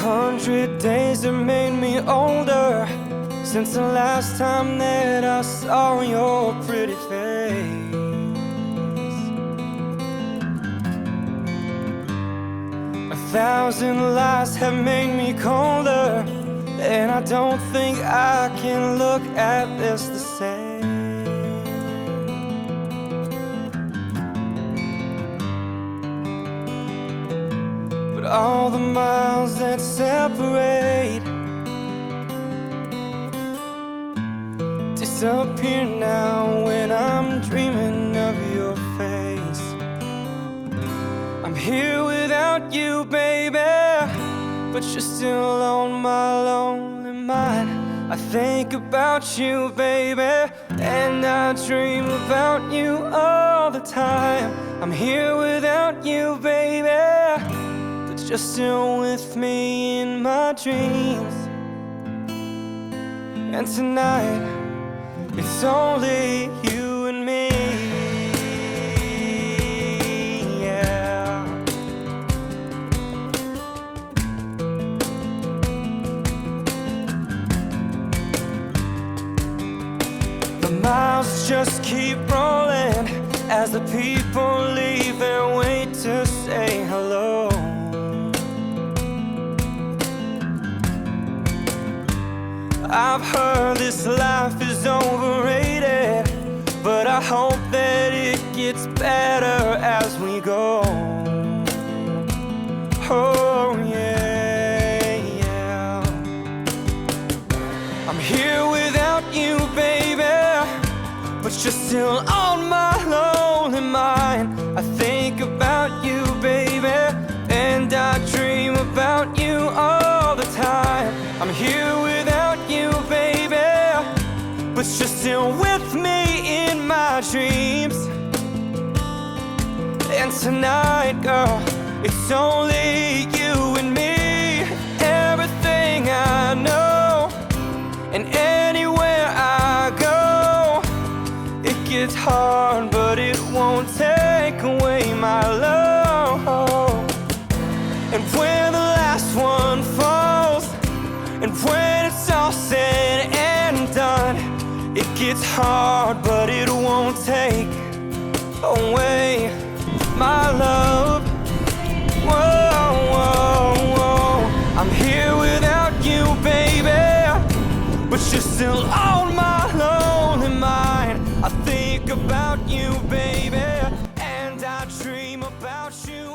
100 days have made me older since the last time that I saw your pretty face. 1,000 lies have made me colder, and I don't think I can look at this the same. But all the miles that separate disappear now when I'm dreaming of your face. I'm here without you, baby, but you're still on my lonely mind. I think about you, baby, and I dream about you all the time. I'm here without you, baby, but you're still with me in my dreams. And tonight, it's only you and me. The miles just keep rolling as the people leave and wait to say hello. I've heard this life is overrated, but I hope that it gets better as we go. Oh yeah, yeah. I'm here without you, baby, but you're still on my lonely mind. I think about you, baby, and I dream about you all the time. I'm here without you, baby, but you're still with me in my dreams. And tonight, girl, it's only you and me. Everything I know, and anywhere I go, it gets hard, but it won't take away my love. And when the last one falls, and when it's all said and done, it gets hard, but it won't take away my love. Whoa, whoa, whoa. I'm here without you, baby, but you're still on my lonely mind. I think about you, baby, and I dream about you